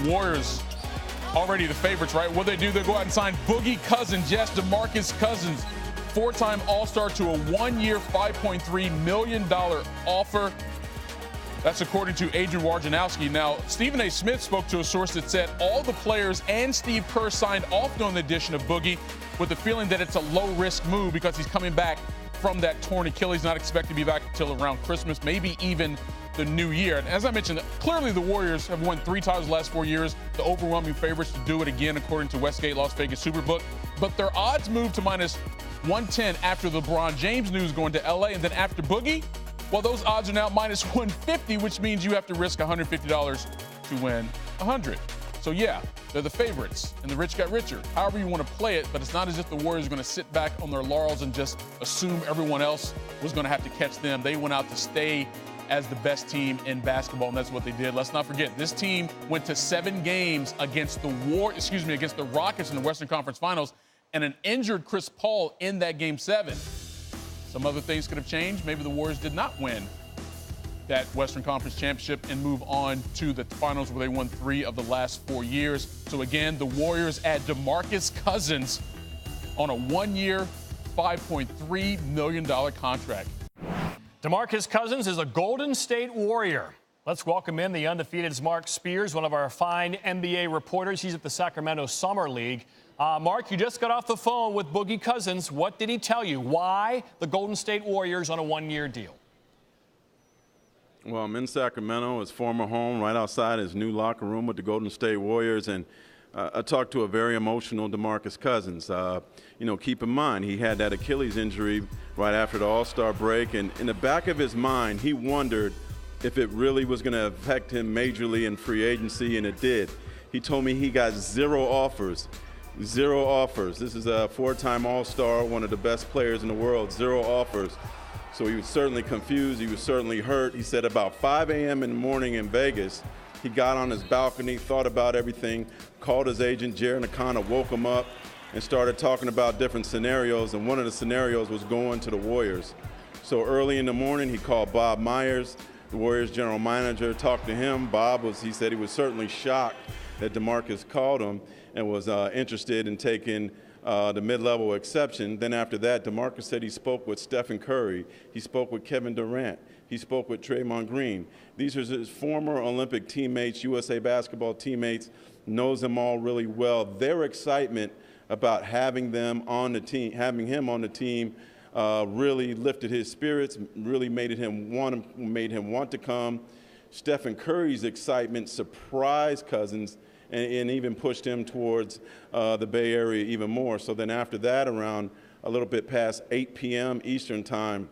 Warriors already the favorites, right? What they do, they go out and sign Boogie Cousins. Yes, DeMarcus Cousins, four-time All-Star to a one-year, $5.3 million offer. That's according to Adrian Wojnarowski. Now, Stephen A. Smith spoke to a source that said all the players and Steve Kerr signed off on the addition of Boogie with the feeling that it's a low-risk move because he's coming back from that torn Achilles, not expected to be back until around Christmas, maybe even the new year. And as I mentioned, clearly the Warriors have won 3 times the last 4 years, the overwhelming favorites to do it again, according to Westgate Las Vegas Superbook. But their odds moved to minus 110 after the LeBron James news going to LA, and then after Boogie, well, those odds are now minus 150, which means you have to risk $150 to win 100. So yeah, they're the favorites, and the rich got richer. However you want to play it, but it's not as if the Warriors are going to sit back on their laurels and just assume everyone else was going to have to catch them. They went out to stay as the best team in basketball, and that's what they did. Let's not forget, this team went to 7 games against the Rockets in the Western Conference Finals, and an injured Chris Paul in that Game 7. Some other things could have changed. Maybe the Warriors did not win that Western Conference Championship and move on to the finals where they won 3 of the last 4 years. So again, the Warriors add DeMarcus Cousins on a 1-year, $5.3 million contract. DeMarcus Cousins is a Golden State Warrior. Let's welcome in the undefeated Mark Spears, one of our fine NBA reporters. He's at the Sacramento Summer League. Mark, you just got off the phone with Boogie Cousins. What did he tell you? Why the Golden State Warriors on a 1-year deal? Well, I'm in Sacramento, his former home, right outside his new locker room with the Golden State Warriors, and I talked to a very emotional DeMarcus Cousins. Keep in mind, he had that Achilles injury right after the All-Star break, and in the back of his mind, he wondered if it really was going to affect him majorly in free agency, and it did. He told me he got 0 offers. 0 offers. This is a 4-time All-Star, one of the best players in the world. 0 offers. So he was certainly confused. He was certainly hurt. He said about 5 a.m. in the morning in Vegas, he got on his balcony, thought about everything, called his agent, Jared Nakana, woke him up, and started talking about different scenarios. And one of the scenarios was going to the Warriors. So early in the morning, he called Bob Myers, the Warriors general manager, talked to him. He said he was certainly shocked that DeMarcus called him and was interested in taking the mid-level exception. Then after that, DeMarcus said he spoke with Stephen Curry. He spoke with Kevin Durant. He spoke with Draymond Green. These are his former Olympic teammates, USA basketball teammates, knows them all really well. Their excitement about having him on the team, really lifted his spirits, really made him want to come. Stephen Curry's excitement surprised Cousins and even pushed him towards the Bay Area even more. So then after that, around a little bit past 8 p.m. Eastern time,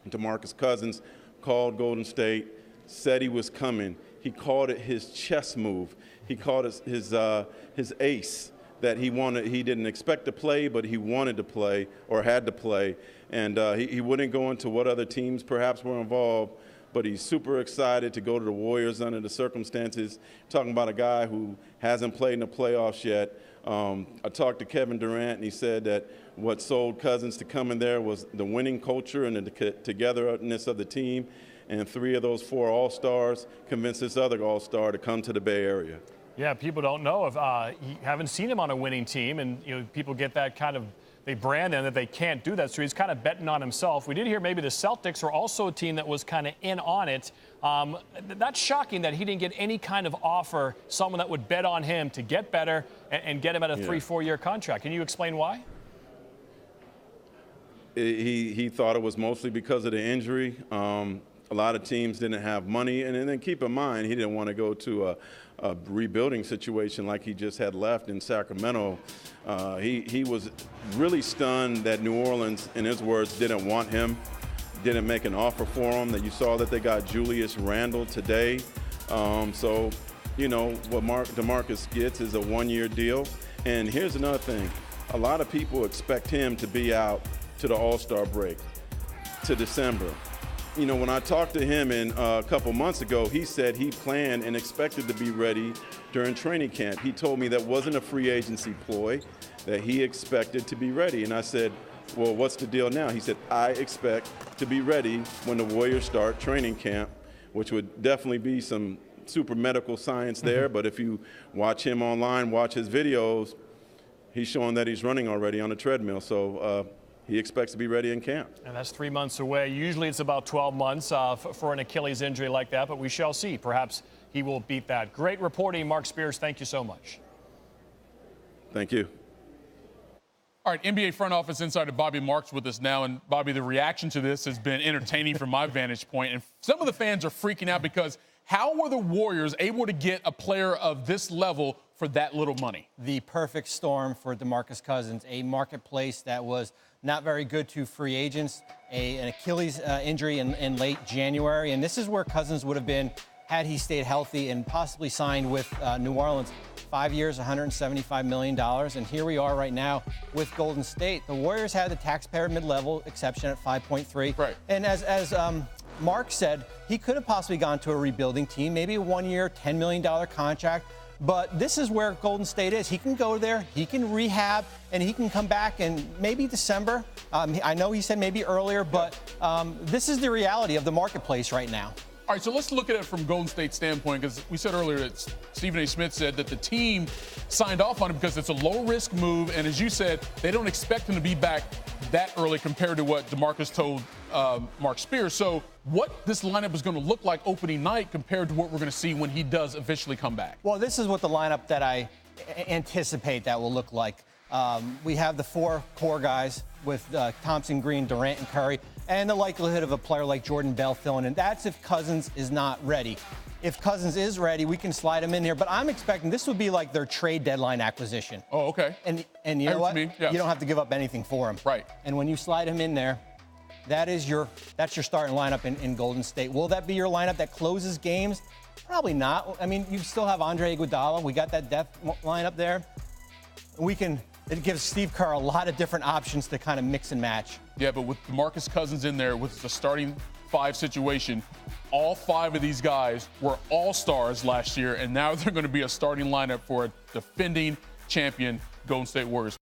DeMarcus Cousins called Golden State, said he was coming. He called it his chess move. He called it his ace that he didn't expect to play, but he wanted to play or had to play. And he wouldn't go into what other teams perhaps were involved, but he's super excited to go to the Warriors under the circumstances. Talking about a guy who hasn't played in the playoffs yet. I talked to Kevin Durant, and he said that what sold Cousins to come in there was the winning culture and the togetherness of the team. And 3 of those 4 All-Stars convinced this other All-Star to come to the Bay Area. Yeah, people don't know if you haven't seen him on a winning team, and people get that kind of, they brand him that they can't do that, so he's kind of betting on himself. We did hear maybe the Celtics are also a team that was kind of in on it. That's shocking that he didn't get any kind of offer, someone that would bet on him to get better and get him at a 3-4 year contract. Can you explain why? He thought it was mostly because of the injury. A lot of teams didn't have money, and then keep in mind, he didn't want to go to a rebuilding situation like he just had left in Sacramento. He was really stunned that New Orleans, in his words, didn't want him, didn't make an offer for him. That you saw that they got Julius Randle today. So, what DeMarcus gets is a 1-year deal. And here's another thing. A lot of people expect him to be out to the All-Star break, to December. When I talked to him a couple months ago, he said he planned and expected to be ready during training camp. He told me that wasn't a free agency ploy, that he expected to be ready. And I said, well, what's the deal now? He said, I expect to be ready when the Warriors start training camp, which would definitely be some super medical science there, but if you watch him online, watch his videos, he's showing that he's running already on a treadmill. So he expects to be ready in camp. And that's 3 months away. Usually it's about 12 months for an Achilles injury like that, but we shall see. Perhaps he will beat that. Great reporting, Mark Spears. Thank you so much. Thank you. All right, NBA front office insider Bobby Marks with us now. And, Bobby, the reaction to this has been entertaining from my vantage point. And some of the fans are freaking out because how were the Warriors able to get a player of this level for that little money? The perfect storm for DeMarcus Cousins, a marketplace that was not very good to free agents, an Achilles injury in late January. And this is where Cousins would have been had he stayed healthy and possibly signed with New Orleans. 5 years, $175 million. And here we are right now with Golden State. The Warriors had the taxpayer mid-level exception at 5.3. Right. And as Mark said, he could have possibly gone to a rebuilding team, maybe a 1 year, $10 million contract. But this is where Golden State is. He can go there, he can rehab, and he can come back in maybe December. I know he said maybe earlier, but this is the reality of the marketplace right now. All right, so let's look at it from Golden State's standpoint, because we said earlier that Stephen A. Smith said that the team signed off on him because it's a low-risk move, and as you said, they don't expect him to be back that early compared to what DeMarcus told Mark Spears. So what this lineup is going to look like opening night compared to what we're going to see when he does officially come back? Well, this is what the lineup that I anticipate that will look like. We have the four core guys with Thompson, Green, Durant, and Curry, and the likelihood of a player like Jordan Bell filling in. That's if Cousins is not ready. If Cousins is ready, we can slide him in here. But I'm expecting this would be like their trade deadline acquisition. Oh, okay. And you know what? You don't have to give up anything for him. Right. And when you slide him in there, that's your starting lineup in Golden State. Will that be your lineup that closes games? Probably not. I mean, you still have Andre Iguodala. We got that depth lineup there. It gives Steve Kerr a lot of different options to kind of mix and match. Yeah, but with DeMarcus Cousins in there with the starting five situation, all five of these guys were all-stars last year, and now they're going to be a starting lineup for a defending champion Golden State Warriors.